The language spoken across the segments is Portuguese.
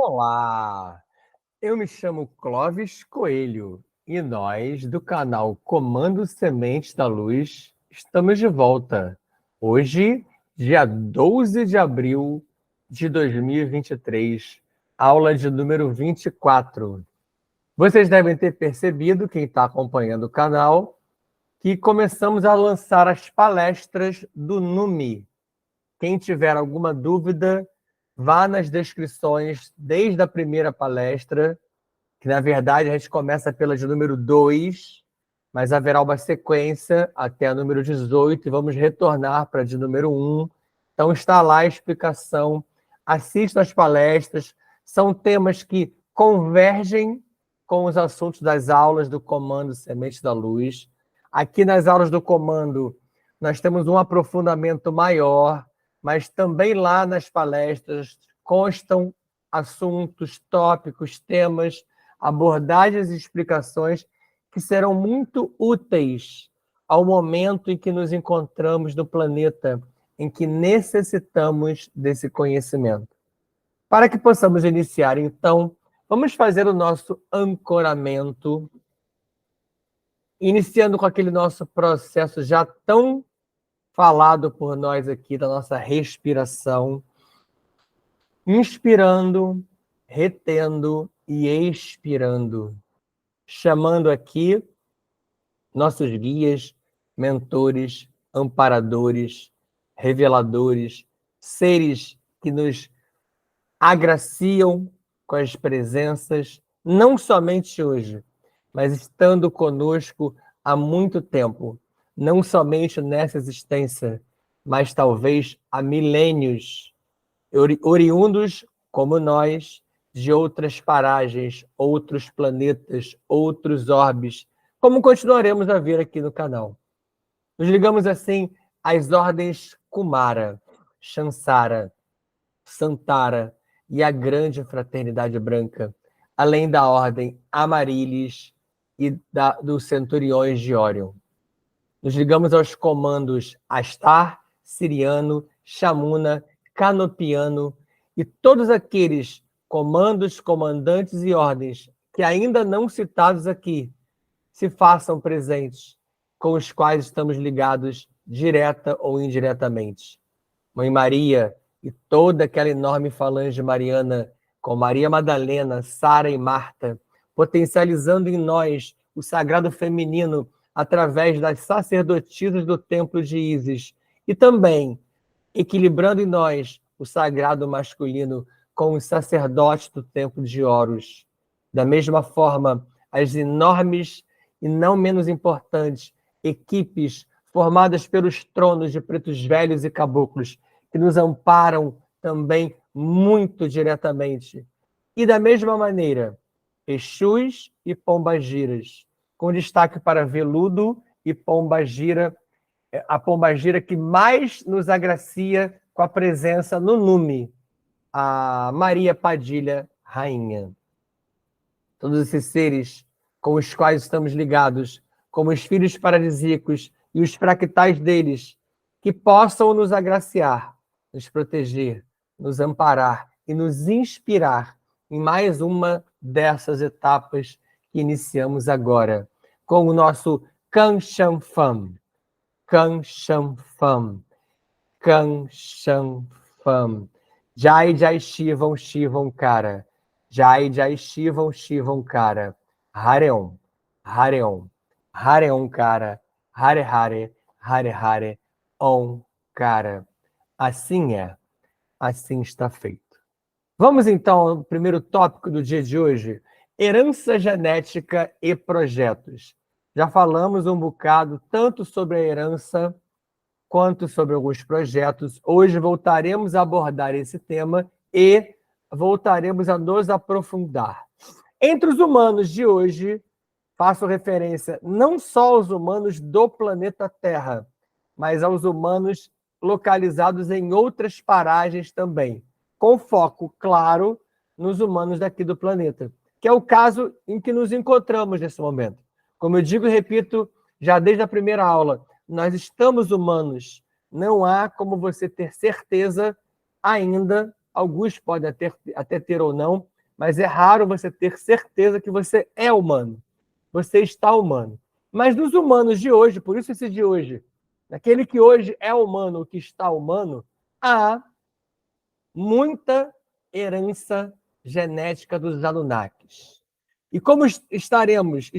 Olá, eu me chamo Clóvis Coelho e nós, do canal Comando Semente da Luz, estamos de volta. Hoje, dia 12 de abril de 2023, aula de número 24. Vocês devem ter percebido, quem está acompanhando o canal, que começamos a lançar as palestras do NUMI. Quem tiver alguma dúvida, vá nas descrições desde a primeira palestra, que na verdade a gente começa pela de número 2, mas haverá uma sequência até a número 18 e vamos retornar para a de número 1. Então está lá a explicação, assistam as palestras, são temas que convergem com os assuntos das aulas do Comando Semente da Luz. Aqui nas aulas do Comando nós temos um aprofundamento maior, mas também lá nas palestras constam assuntos, tópicos, temas, abordagens e explicações que serão muito úteis ao momento em que nos encontramos no planeta, em que necessitamos desse conhecimento. Para que possamos iniciar, então, vamos fazer o nosso ancoramento, iniciando com aquele nosso processo já tão falado por nós aqui, da nossa respiração, inspirando, retendo e expirando, chamando aqui nossos guias, mentores, amparadores, reveladores, seres que nos agraciam com as presenças, não somente hoje, mas estando conosco há muito tempo, não somente nessa existência, mas talvez há milênios, oriundos como nós, de outras paragens, outros planetas, outros orbes, como continuaremos a ver aqui no canal. Nos ligamos assim às ordens Kumara, Shansara, Santara e a grande fraternidade branca, além da ordem Amarilis e dos centuriões de Órion. Nos ligamos aos comandos Astar, Siriano, Chamuna, Canopiano e todos aqueles comandos, comandantes e ordens que ainda não citados aqui se façam presentes, com os quais estamos ligados direta ou indiretamente. Mãe Maria e toda aquela enorme falange mariana, com Maria Madalena, Sara e Marta, potencializando em nós o sagrado feminino através das sacerdotisas do templo de Ísis, e também equilibrando em nós o sagrado masculino com os sacerdotes do templo de Horus. Da mesma forma, as enormes e não menos importantes equipes formadas pelos tronos de pretos velhos e caboclos, que nos amparam também muito diretamente. E da mesma maneira, Exus e Pombagiras, com destaque para Veludo e Pombagira, a Pombagira que mais nos agracia com a presença no NUMI, a Maria Padilha, rainha. Todos esses seres com os quais estamos ligados, como os filhos paradisíacos e os fractais deles, que possam nos agraciar, nos proteger, nos amparar e nos inspirar em mais uma dessas etapas que iniciamos agora, com o nosso Kanshanfam. Kanshanfam. Kanshanfam. Jai Jai Shivam Shivam Kara. Jai Jai Shivam Shivam Kara. Hareon. Hareon. Hareon Kara. Hare Hare. Hare Hare. Om Kara. Assim é. Assim está feito. Vamos então ao primeiro tópico do dia de hoje: herança genética e projetos. Já falamos um bocado tanto sobre a herança quanto sobre alguns projetos. Hoje voltaremos a abordar esse tema e voltaremos a nos aprofundar. Entre os humanos de hoje, faço referência não só aos humanos do planeta Terra, mas aos humanos localizados em outras paragens também, com foco, claro, nos humanos daqui do planeta, que é o caso em que nos encontramos nesse momento. Como eu digo e repito, já desde a primeira aula, nós estamos humanos. Não há como você ter certeza ainda, alguns podem até ter ou não, mas é raro você ter certeza que você é humano. Você está humano. Mas nos humanos de hoje, por isso esse de hoje, naquele que hoje é humano, o que está humano, há muita herança genética dos Anunnakis. E como estamos,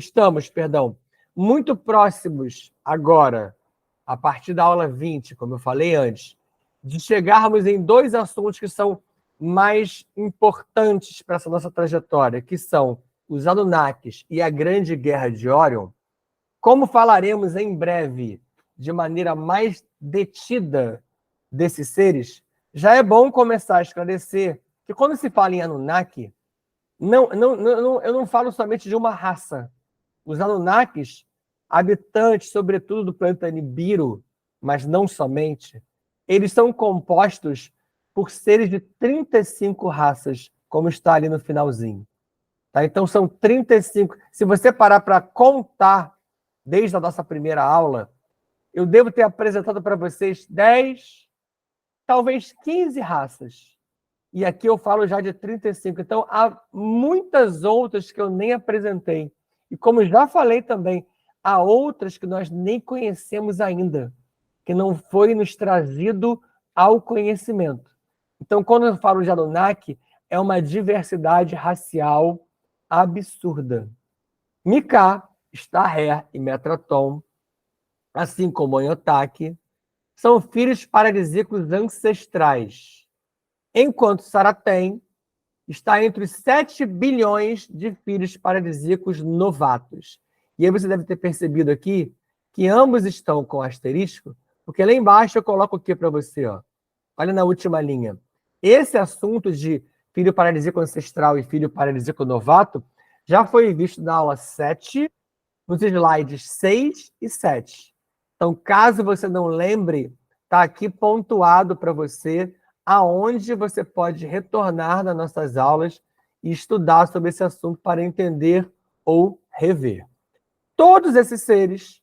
muito próximos agora, a partir da aula 20, como eu falei antes, de chegarmos em dois assuntos que são mais importantes para essa nossa trajetória, que são os Anunnakis e a Grande Guerra de Orion, como falaremos em breve, de maneira mais detida desses seres, já é bom começar a esclarecer que quando se fala em Anunnaki, eu não falo somente de uma raça. Os Anunnakis, habitantes, sobretudo do planeta Nibiru, mas não somente, eles são compostos por seres de 35 raças, como está ali no finalzinho. Tá? Então, são 35. Se você parar para contar, desde a nossa primeira aula, eu devo ter apresentado para vocês 10, talvez 15 raças. E aqui eu falo já de 35. Então, há muitas outras que eu nem apresentei. E como já falei também, há outras que nós nem conhecemos ainda, que não foi nos trazido ao conhecimento. Então, quando eu falo de Anunnaki, é uma diversidade racial absurda. Mika, Starré e Metraton, assim como Oyotaki, são filhos paradisíacos ancestrais, enquanto Saratem está entre os 7 bilhões de filhos paradisíacos novatos. E aí você deve ter percebido aqui que ambos estão com asterisco, porque lá embaixo eu coloco o que para você? Ó? Olha na última linha. Esse assunto de filho paradisíaco ancestral e filho paradisíaco novato já foi visto na aula 7, nos slides 6 e 7. Então, caso você não lembre, está aqui pontuado para você aonde você pode retornar nas nossas aulas e estudar sobre esse assunto para entender ou rever. Todos esses seres,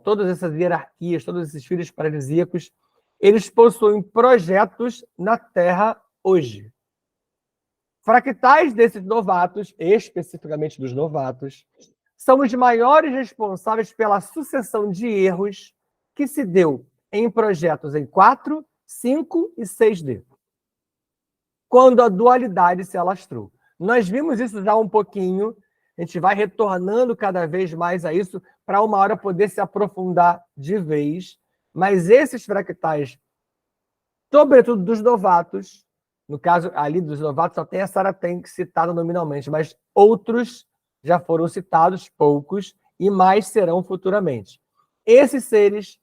todas essas hierarquias, todos esses filhos paradisíacos, eles possuem projetos na Terra hoje. Fractais desses novatos, especificamente dos novatos, são os maiores responsáveis pela sucessão de erros que se deu em projetos em 4, 5 e 6D, quando a dualidade se alastrou. Nós vimos isso já um pouquinho, a gente vai retornando cada vez mais a isso para uma hora poder se aprofundar de vez, mas esses fractais, sobretudo dos novatos, no caso ali dos novatos só tem a Saratem citada nominalmente, mas outros já foram citados, poucos, e mais serão futuramente. Esses seres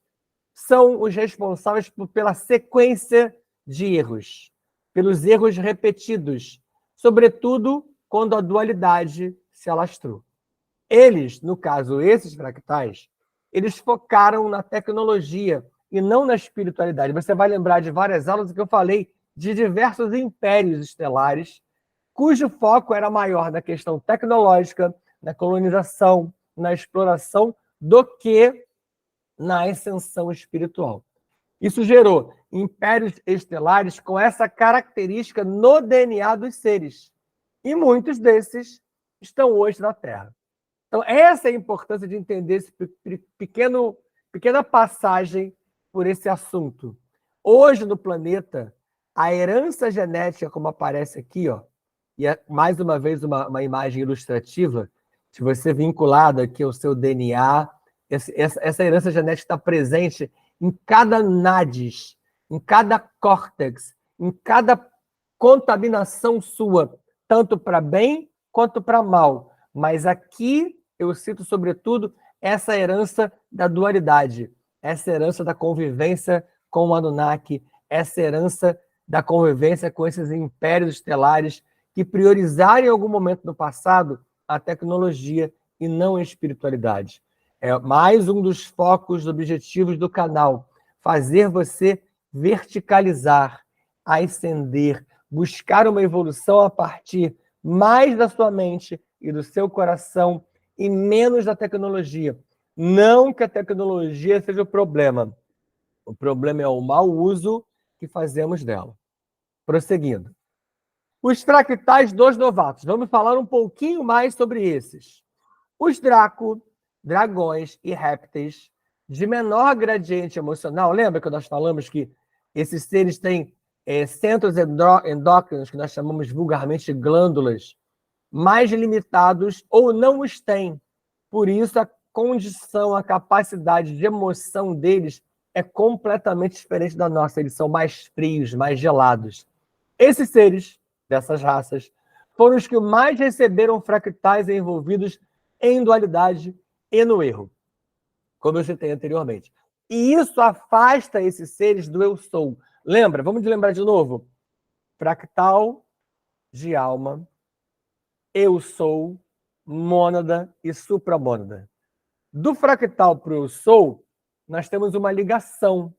são os responsáveis pela sequência de erros, pelos erros repetidos, sobretudo quando a dualidade se alastrou. Eles, no caso, esses fractais, eles focaram na tecnologia e não na espiritualidade. Você vai lembrar de várias aulas que eu falei de diversos impérios estelares, cujo foco era maior na questão tecnológica, na colonização, na exploração, do que na ascensão espiritual. Isso gerou impérios estelares com essa característica no DNA dos seres. E muitos desses estão hoje na Terra. Então, essa é a importância de entender essa pequena passagem por esse assunto. Hoje, no planeta, a herança genética, como aparece aqui, ó, e é mais uma vez uma imagem ilustrativa, se você vinculado aqui ao seu DNA, essa herança genética está presente em cada nádis, em cada córtex, em cada contaminação sua, tanto para bem quanto para mal. Mas aqui eu cito, sobretudo, essa herança da dualidade, essa herança da convivência com o Anunnaki, essa herança da convivência com esses impérios estelares que priorizaram em algum momento no passado a tecnologia e não a espiritualidade. É mais um dos focos, objetivos do canal, fazer você verticalizar, ascender, buscar uma evolução a partir mais da sua mente e do seu coração e menos da tecnologia. Não que a tecnologia seja o problema. O problema é o mau uso que fazemos dela. Prosseguindo. Os fractais dos novatos. Vamos falar um pouquinho mais sobre esses. Os dragões e répteis de menor gradiente emocional. Lembra que nós falamos que esses seres têm centros endócrinos, que nós chamamos vulgarmente de glândulas, mais limitados ou não os têm. Por isso, a condição, a capacidade de emoção deles é completamente diferente da nossa. Eles são mais frios, mais gelados. Esses seres, dessas raças, foram os que mais receberam fractais envolvidos em dualidade e no erro, como eu citei anteriormente. E isso afasta esses seres do eu sou. Lembra? Vamos lembrar de novo. Fractal de alma, eu sou, mônada e supramônada. Do fractal para o eu sou, nós temos uma ligação.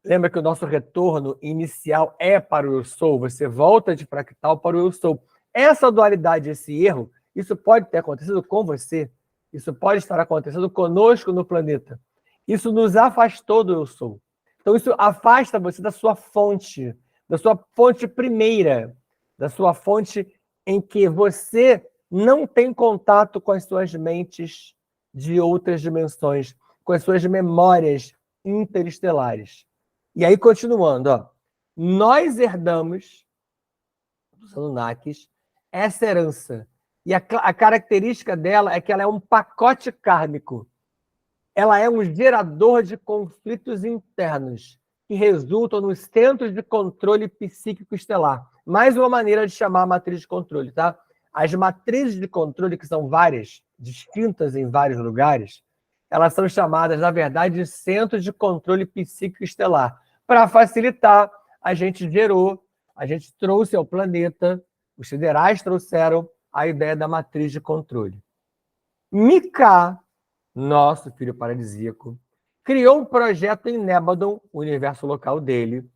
Lembra que o nosso retorno inicial é para o eu sou? Você volta de fractal para o eu sou. Essa dualidade, esse erro, isso pode ter acontecido com você. Isso pode estar acontecendo conosco no planeta. Isso nos afastou do eu sou. Então, isso afasta você da sua fonte primeira, da sua fonte em que você não tem contato com as suas mentes de outras dimensões, com as suas memórias interestelares. E aí, continuando, ó, nós herdamos dos Anunnakis essa herança. E a característica dela é que ela é um pacote kármico. Ela é um gerador de conflitos internos que resultam nos centros de controle psíquico estelar. Mais uma maneira de chamar a matriz de controle, tá? As matrizes de controle, que são várias, distintas em vários lugares, elas são chamadas, na verdade, de centros de controle psíquico estelar. Para facilitar, a gente trouxe ao planeta, os siderais trouxeram a ideia da matriz de controle. Mika, nosso filho paradisíaco, criou um projeto em Nébadon, o universo local dele,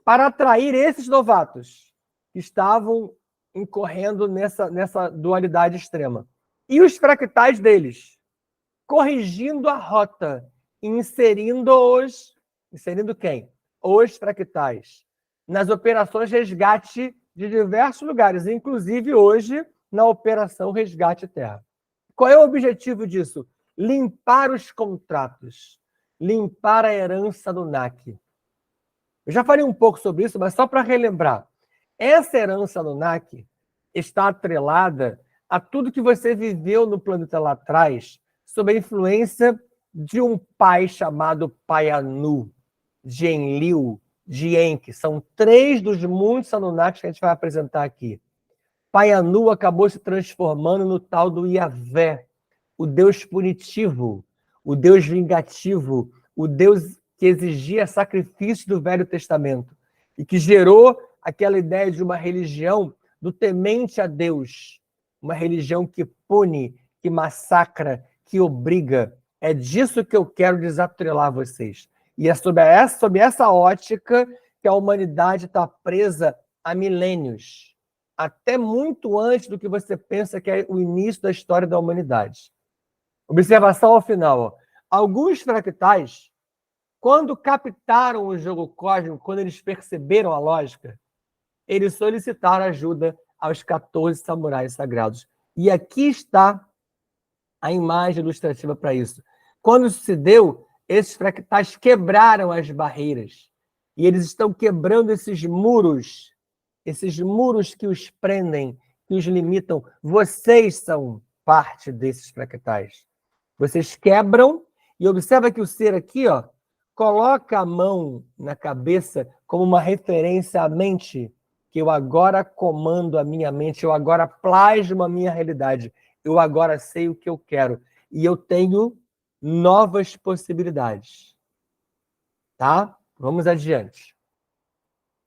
para atrair esses novatos que estavam incorrendo nessa dualidade extrema. E os fractais deles, corrigindo a rota, inserindo quem? Os fractais nas operações resgate de diversos lugares, inclusive hoje na Operação Resgate Terra. Qual é o objetivo disso? Limpar os contratos, limpar a herança do NAC. Eu já falei um pouco sobre isso, mas só para relembrar. Essa herança do NAC está atrelada a tudo que você viveu no planeta lá atrás, sob a influência de um pai chamado Pai Anu, de Enlil, de Enki. São 3 dos muitos Anunnakis que a gente vai apresentar aqui. Pai Anu acabou se transformando no tal do Yahvé, o Deus punitivo, o Deus vingativo, o Deus que exigia sacrifício do Velho Testamento e que gerou aquela ideia de uma religião do temente a Deus, uma religião que pune, que massacra, que obriga. É disso que eu quero desatrelar vocês. E é sob essa ótica que a humanidade está presa há milênios, até muito antes do que você pensa que é o início da história da humanidade. Observação ao final. Ó. Alguns fractais, quando captaram o jogo cósmico, quando eles perceberam a lógica, eles solicitaram ajuda aos 14 samurais sagrados. E aqui está a imagem ilustrativa para isso. Quando isso se deu, esses fractais quebraram as barreiras. E eles estão quebrando esses muros que os prendem, que os limitam. Vocês são parte desses fractais. Vocês quebram e observa que o ser aqui, ó, coloca a mão na cabeça como uma referência à mente, que eu agora comando a minha mente, eu agora plasmo a minha realidade, eu agora sei o que eu quero e eu tenho novas possibilidades. Tá? Vamos adiante.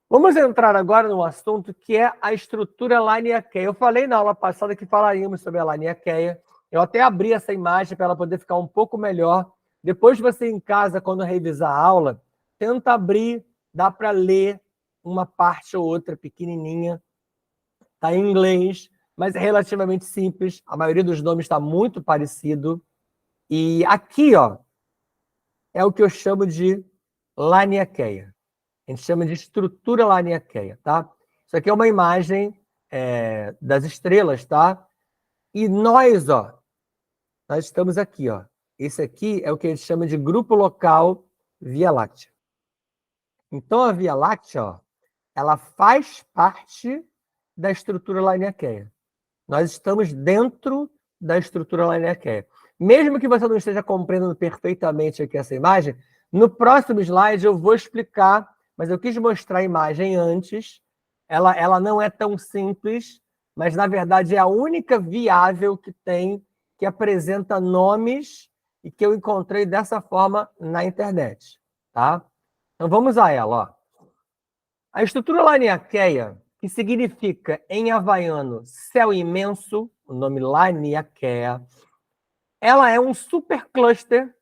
Vamos entrar agora num assunto que é a estrutura Laniakea. Eu falei na aula passada que falaríamos sobre a Laniakea. Eu até abri essa imagem para ela poder ficar um pouco melhor. Depois você em casa, quando revisar a aula, tenta abrir, dá para ler uma parte ou outra pequenininha. Está em inglês, mas é relativamente simples. A maioria dos nomes está muito parecido. E aqui, ó, é o que eu chamo de Laniakea. A gente chama de estrutura Laniakea, tá? Isso aqui é uma imagem das estrelas, tá? E nós, ó, nós estamos aqui, ó. Esse aqui é o que eles chamam de grupo local Via Láctea. Então, a Via Láctea, ó, ela faz parte da estrutura Laniakea. Nós estamos dentro da estrutura Laniakea. Mesmo que você não esteja compreendendo perfeitamente aqui essa imagem, no próximo slide eu vou explicar, mas eu quis mostrar a imagem antes. Ela não é tão simples, mas, na verdade, é a única viável que tem, que apresenta nomes e que eu encontrei dessa forma na internet. Tá? Então, vamos a ela. Ó. A estrutura Laniakea, que significa, em havaiano, céu imenso, o nome Laniakea, ela é um supercluster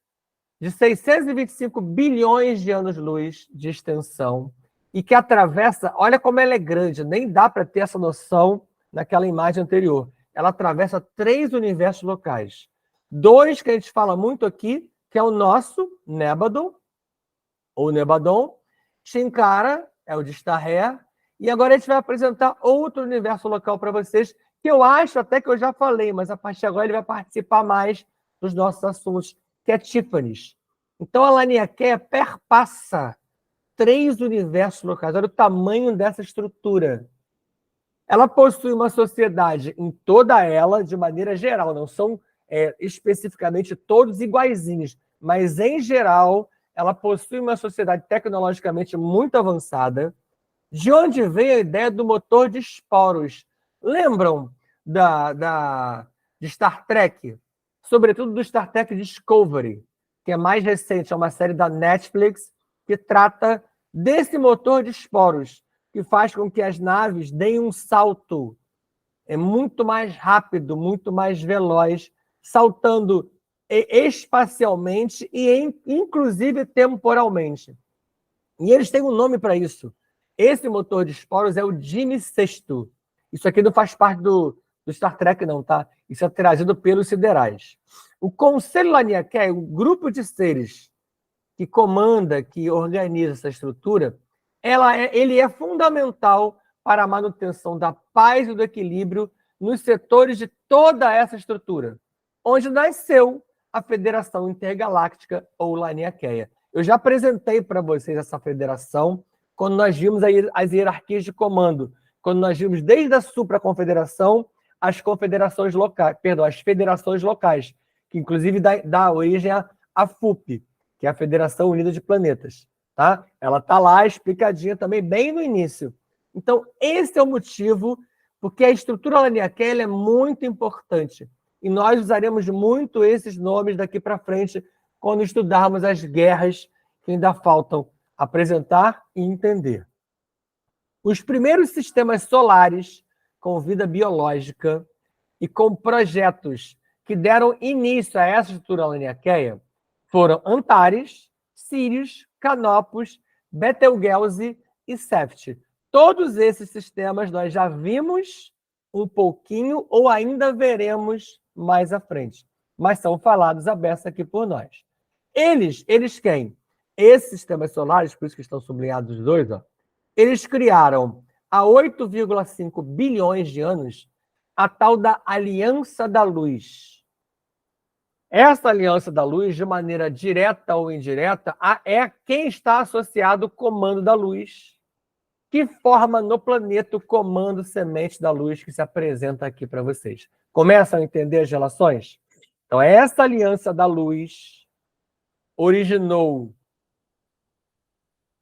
de 625 bilhões de anos-luz de extensão e que atravessa, olha como ela é grande, nem dá para ter essa noção naquela imagem anterior. Ela atravessa 3 universos locais. 2 que a gente fala muito aqui, que é o nosso, Nébadon, ou Nebadon, Shinkara, é o de Starré, e agora a gente vai apresentar outro universo local para vocês, que eu acho até que eu já falei, mas a partir de agora ele vai participar mais dos nossos assuntos, que é Tiffany's. Então a Laniakea perpassa 3 universos locais. Olha o tamanho dessa estrutura. Ela possui uma sociedade em toda ela, de maneira geral, não são especificamente todos iguaizinhos, mas em geral ela possui uma sociedade tecnologicamente muito avançada, de onde vem a ideia do motor de esporos. Lembram de Star Trek? Sobretudo do Star Trek Discovery, que é mais recente, é uma série da Netflix que trata desse motor de esporos, que faz com que as naves deem um salto muito mais rápido, muito mais veloz, saltando espacialmente e, inclusive, temporalmente. E eles têm um nome para isso. Esse motor de esporos é o Jimmy Sexto. Isso aqui não faz parte do Star Trek, não, tá? Isso é trazido pelos siderais. O Conselho Laniakea, o grupo de seres que comanda, que organiza essa estrutura, ele é fundamental para a manutenção da paz e do equilíbrio nos setores de toda essa estrutura, onde nasceu a Federação Intergaláctica, ou Laniakea. Eu já apresentei para vocês essa federação quando nós vimos as hierarquias de comando, quando nós vimos desde a supraconfederação as confederações locais, perdão, as federações locais, que inclusive dá origem à FUP, que é a Federação Unida de Planetas. Tá? Ela está lá explicadinha também bem no início. Então, esse é o motivo porque a estrutura Laniakea é muito importante. E nós usaremos muito esses nomes daqui para frente quando estudarmos as guerras que ainda faltam apresentar e entender. Os primeiros sistemas solares com vida biológica e com projetos que deram início a essa estrutura Laniakea foram Antares, Sirius, Canopus, Betelgeuse e Seft. Todos esses sistemas nós já vimos um pouquinho ou ainda veremos mais à frente, mas são falados à beça aqui por nós. Eles quem? Esses sistemas solares, por isso que estão sublinhados os dois, ó, eles criaram há 8,5 bilhões de anos a tal da Aliança da Luz. Essa Aliança da Luz, de maneira direta ou indireta, é quem está associado ao Comando da Luz, que forma no planeta o Comando Semente da Luz que se apresenta aqui para vocês. Começam a entender as relações? Então, essa Aliança da Luz originou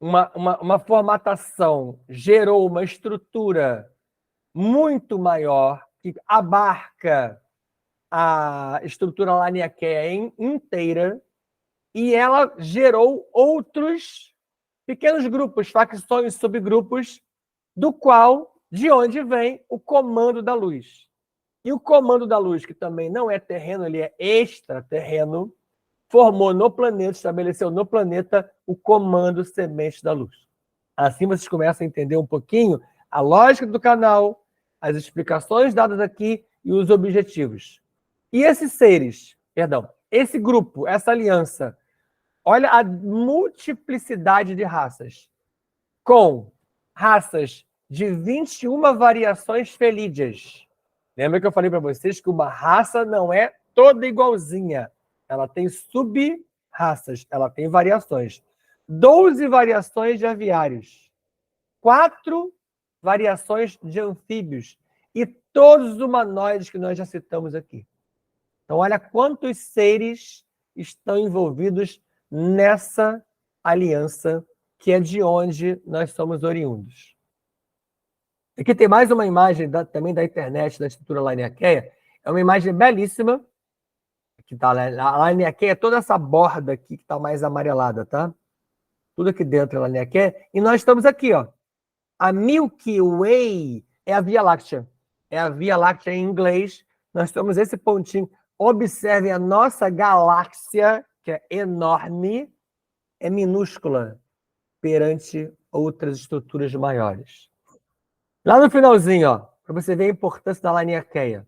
uma formatação, gerou uma estrutura muito maior, que abarca a estrutura Laniakea inteira, e ela gerou outros pequenos grupos, facções, subgrupos, de onde vem o Comando da Luz. E o Comando da Luz, que também não é terreno, ele é extraterreno, formou no planeta, estabeleceu no planeta o Comando Semente da Luz. Assim vocês começam a entender um pouquinho a lógica do canal, as explicações dadas aqui e os objetivos. E esses seres, esse grupo, essa aliança, olha a multiplicidade de raças, com raças de 21 variações felídeas. Lembra que eu falei para vocês que uma raça não é toda igualzinha. Ela tem sub-raças, ela tem variações. 12 variações de aviários. 4 variações de anfíbios. E todos os humanoides que nós já citamos aqui. Então, olha quantos seres estão envolvidos nessa aliança, que é de onde nós somos oriundos. Aqui tem mais uma imagem também da internet, da estrutura Laniakea. É uma imagem belíssima. Aqui tá, a Laniakea é toda essa borda aqui que está mais amarelada, tá? Tudo aqui dentro é Laniakea. E nós estamos aqui, ó. A Milky Way é a Via Láctea. É a Via Láctea em inglês. Nós temos esse pontinho. Observem a nossa galáxia, que é enorme, é minúscula perante outras estruturas maiores. Lá no finalzinho, ó, para você ver a importância da Laniakea.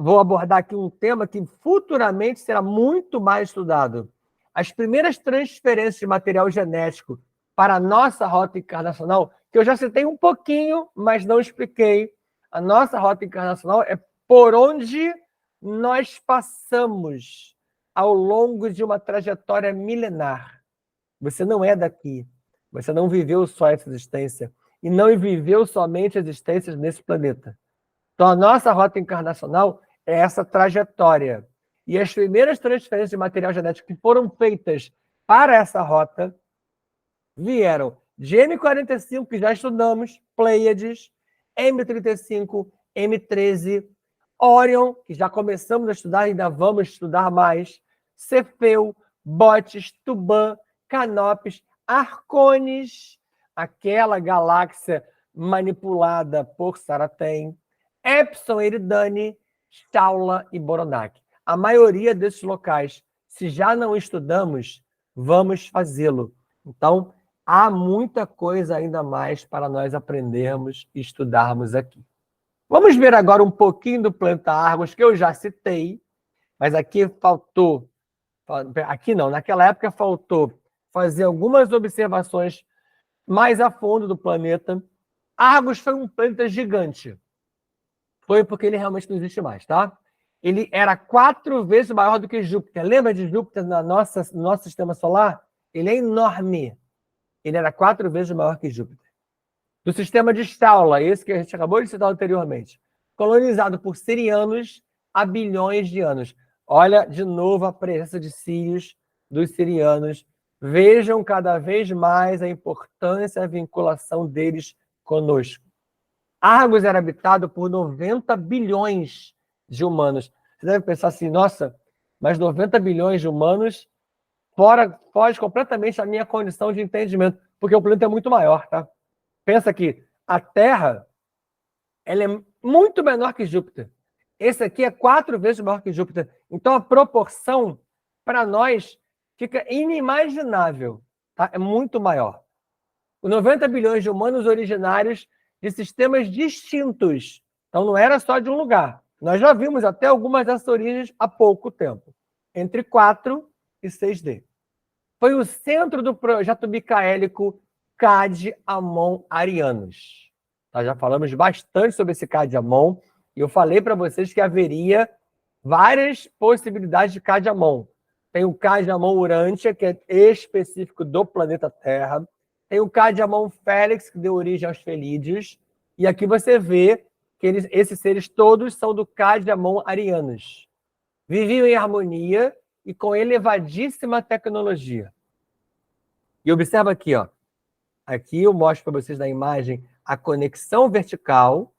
Vou abordar aqui um tema que futuramente será muito mais estudado. As primeiras transferências de material genético para a nossa rota encarnacional, que eu já citei um pouquinho, mas não expliquei. A nossa rota encarnacional é por onde nós passamos ao longo de uma trajetória milenar. Você não é daqui. Você não viveu só essa existência. E não viveu somente existências nesse planeta. Então, a nossa rota encarnacional é essa trajetória. E as primeiras transferências de material genético que foram feitas para essa rota vieram de M45, que já estudamos, Pleiades, M35, M13, Orion, que já começamos a estudar, ainda vamos estudar mais, Cefeu, Bootes, Tuban, Canopes, Arcones, aquela galáxia manipulada por Saratem, Epsilon Eridani, Shaula e Boronac. A maioria desses locais, se já não estudamos, vamos fazê-lo. Então, há muita coisa ainda mais para nós aprendermos e estudarmos aqui. Vamos ver agora um pouquinho do planeta Argos, que eu já citei, mas aqui faltou, aqui não, naquela época faltou fazer algumas observações mais a fundo do planeta. Argos foi um planeta gigante. Foi porque ele realmente não existe mais, tá? Ele era 4 vezes maior do que Júpiter. Lembra de Júpiter no nosso sistema solar? Ele é enorme. Ele era 4 vezes maior que Júpiter. Do sistema de Shaula, esse que a gente acabou de citar anteriormente, colonizado por sirianos há bilhões de anos. Olha, de novo, a presença de sírios dos sirianos. Vejam cada vez mais a importância e a vinculação deles conosco. Argos era habitado por 90 bilhões de humanos. Você deve pensar assim, nossa, mas 90 bilhões de humanos foge completamente a minha condição de entendimento, porque o planeta é muito maior, tá? Pensa que a Terra ela é muito menor que Júpiter. Esse aqui é 4 vezes maior que Júpiter. Então, a proporção, para nós, fica inimaginável. Tá? É muito maior. Os 90 bilhões de humanos originários de sistemas distintos. Então, não era só de um lugar. Nós já vimos até algumas dessas origens há pouco tempo. Entre 4 e 6D. Foi o centro do projeto micaélico Cade Amon Arianos. Nós já falamos bastante sobre esse Cade Amon e eu falei para vocês que haveria várias possibilidades de Cade Amon. Tem o Cade Amon Urantia, que é específico do planeta Terra. Tem o Cade Amon Félix, que deu origem aos felídeos. E aqui você vê que esses seres todos são do Cade Amon Arianos. Viviam em harmonia e com elevadíssima tecnologia. E observa aqui, ó. Aqui eu mostro para vocês na imagem a conexão vertical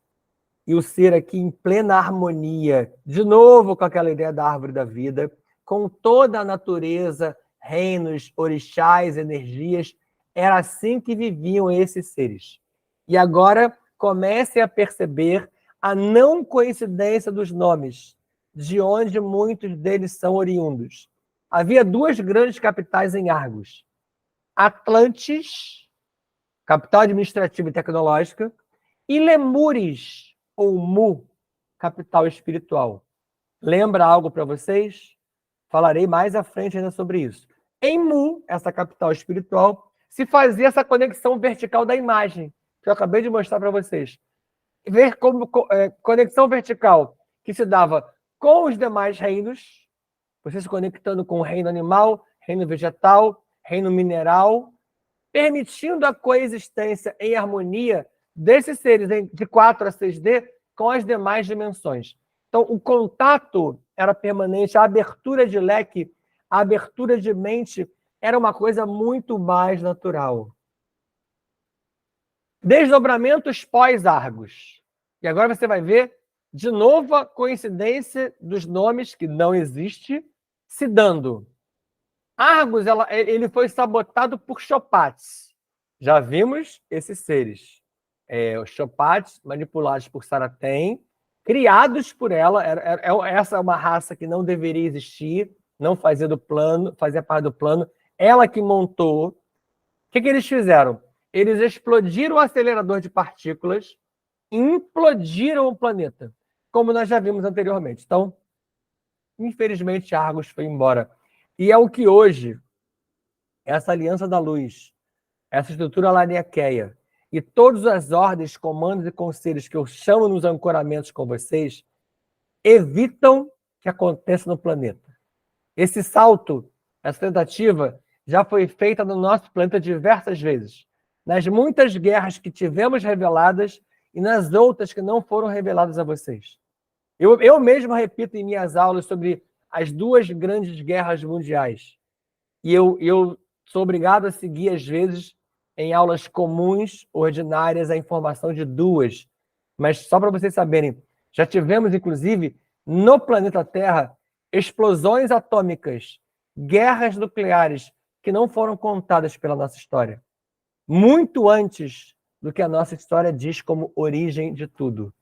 e o ser aqui em plena harmonia, de novo com aquela ideia da árvore da vida, com toda a natureza, reinos, orixás, energias. Era assim que viviam esses seres. E agora comecem a perceber a não coincidência dos nomes, de onde muitos deles são oriundos. Havia 2 grandes capitais em Argos. Atlantis, capital administrativa e tecnológica, e Lemures, ou Mu, capital espiritual. Lembra algo para vocês? Falarei mais à frente ainda sobre isso. Em Mu, essa capital espiritual, se fazia essa conexão vertical da imagem. que eu acabei de mostrar para vocês. Ver como conexão vertical que se dava com os demais reinos, você se conectando com o reino animal, reino vegetal, reino mineral, permitindo a coexistência em harmonia desses seres de 4 a 6D com as demais dimensões. Então, o contato era permanente, a abertura de leque, a abertura de mente era uma coisa muito mais natural. Desdobramentos pós-Argos. E agora você vai ver, de novo, a coincidência dos nomes que não existe se dando. Argos, ele foi sabotado por Chopates. Já vimos esses seres. Os Chopates, manipulados por Saratem, criados por ela. Essa é uma raça que não deveria existir, não fazia parte do plano. Ela que montou. O que eles fizeram? Eles explodiram o acelerador de partículas e implodiram o planeta, como nós já vimos anteriormente. Então, infelizmente, Argos foi embora. E é o que hoje, essa Aliança da Luz, essa estrutura laniaqueia, e todas as ordens, comandos e conselhos que eu chamo nos ancoramentos com vocês, evitam que aconteça no planeta. Esse salto, essa tentativa, já foi feita no nosso planeta diversas vezes. Nas muitas guerras que tivemos reveladas e nas outras que não foram reveladas a vocês. Eu mesmo repito em minhas aulas sobre as 2 grandes guerras mundiais. E eu sou obrigado a seguir, às vezes, em aulas comuns, ordinárias, a informação de 2. Mas só para vocês saberem, já tivemos, inclusive, no planeta Terra, explosões atômicas, guerras nucleares que não foram contadas pela nossa história. Muito antes do que a nossa história diz como origem de tudo.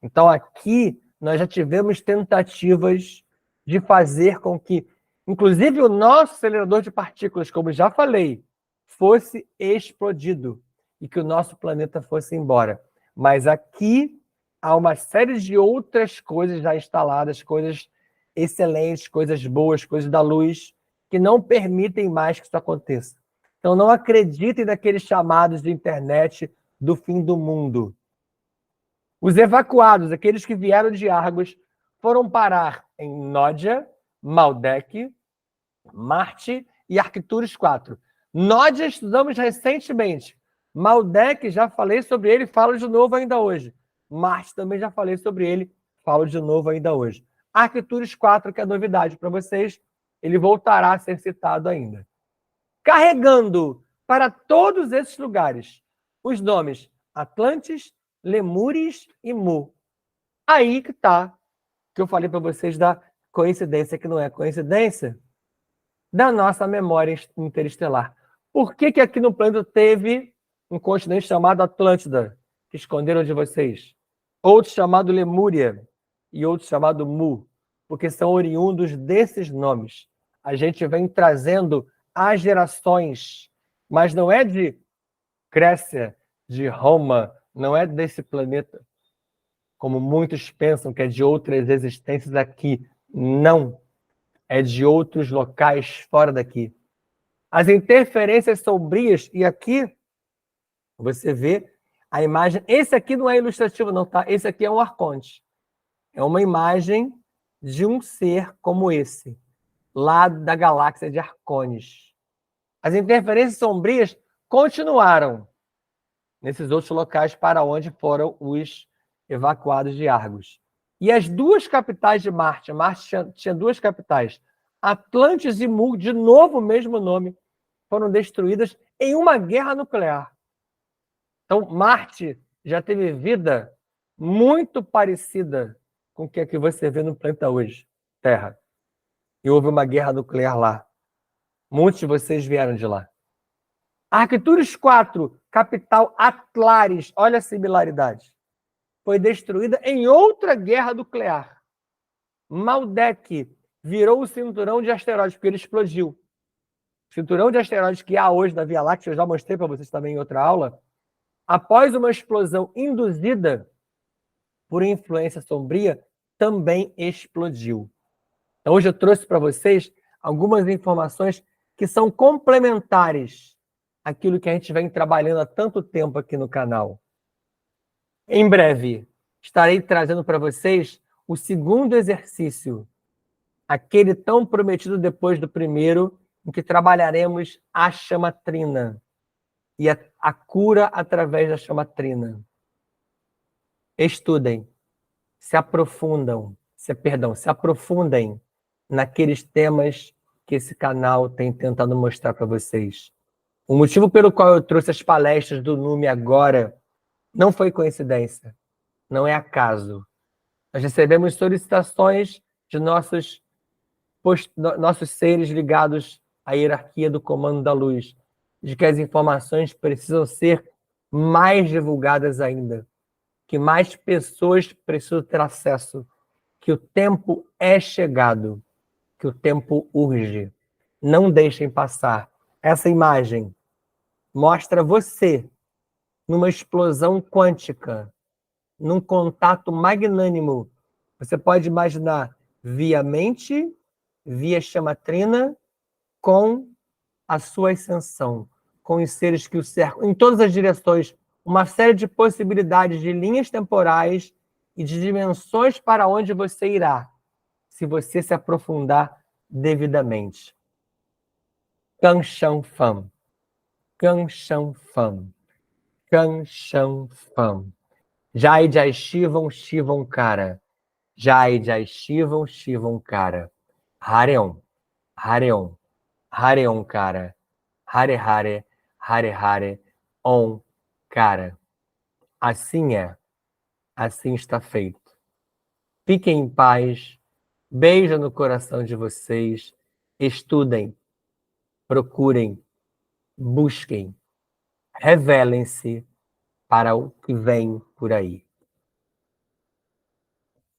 Então, aqui, nós já tivemos tentativas de fazer com que, inclusive, o nosso acelerador de partículas, como já falei, fosse explodido e que o nosso planeta fosse embora. Mas aqui há uma série de outras coisas já instaladas, coisas excelentes, coisas boas, coisas da luz, que não permitem mais que isso aconteça. Então, não acreditem naqueles chamados de internet do fim do mundo. Os evacuados, aqueles que vieram de Argos, foram parar em Nódia, Maldek, Marte e Arcturus 4. Nódia estudamos recentemente. Maldek, já falei sobre ele, falo de novo ainda hoje. Marte também já falei sobre ele, falo de novo ainda hoje. Arcturus 4, que é novidade para vocês, ele voltará a ser citado ainda. Carregando para todos esses lugares os nomes Atlantes, Lemures e Mu. Aí que está, que eu falei para vocês da coincidência que não é coincidência, da nossa memória interestelar. Por que aqui no planeta teve um continente chamado Atlântida, que esconderam de vocês? Outro chamado Lemúria e outro chamado Mu, porque são oriundos desses nomes. A gente vem trazendo as gerações, mas não é de Grécia, de Roma, não é desse planeta, como muitos pensam que é de outras existências aqui. Não. É de outros locais fora daqui. As interferências sombrias, e aqui você vê a imagem. Esse aqui não é ilustrativo, não, tá? Esse aqui é um arconte. É uma imagem de um ser como esse, lá da galáxia de Arcones. As interferências sombrias continuaram nesses outros locais para onde foram os evacuados de Argos. E as 2 capitais de Marte tinha 2 capitais, Atlantis e Mu, de novo o mesmo nome, foram destruídas em uma guerra nuclear. Então, Marte já teve vida muito parecida com o que você vê no planeta hoje, Terra. E houve uma guerra nuclear lá. Muitos de vocês vieram de lá. Arcturus 4, capital Atlares, olha a similaridade. Foi destruída em outra guerra nuclear. Maldek virou o cinturão de asteroides, porque ele explodiu. O cinturão de asteroides que há hoje na Via Láctea, eu já mostrei para vocês também em outra aula, após uma explosão induzida por influência sombria, também explodiu. Então, hoje eu trouxe para vocês algumas informações que são complementares aquilo que a gente vem trabalhando há tanto tempo aqui no canal. Em breve, estarei trazendo para vocês o segundo exercício, aquele tão prometido depois do primeiro, em que trabalharemos a chamatrina e a cura através da chamatrina. Estudem, se aprofundem naqueles temas que esse canal tem tentado mostrar para vocês. O motivo pelo qual eu trouxe as palestras do Nume agora não foi coincidência, não é acaso. Nós recebemos solicitações de nossos seres ligados à hierarquia do comando da luz, de que as informações precisam ser mais divulgadas ainda, que mais pessoas precisam ter acesso, que o tempo é chegado, que o tempo urge. Não deixem passar. Essa imagem mostra você numa explosão quântica, num contato magnânimo. Você pode imaginar via mente, via chamatrina, com a sua ascensão, com os seres que o cercam, em todas as direções, uma série de possibilidades de linhas temporais e de dimensões para onde você irá, se você se aprofundar devidamente. Cangshan Fan. Cangshan Fan. Cangshan Fan. Jai Jai Shivam Shivam Kara. Jai Jai Shivam Shivam Kara. Hareon. Hareon. Hareon Kara. Hare Hare. Hare Hare. Om Kara. Assim é. Assim está feito. Fiquem em paz. Beijo no coração de vocês. Estudem. Procurem. Busquem. Revelem-se para o que vem por aí.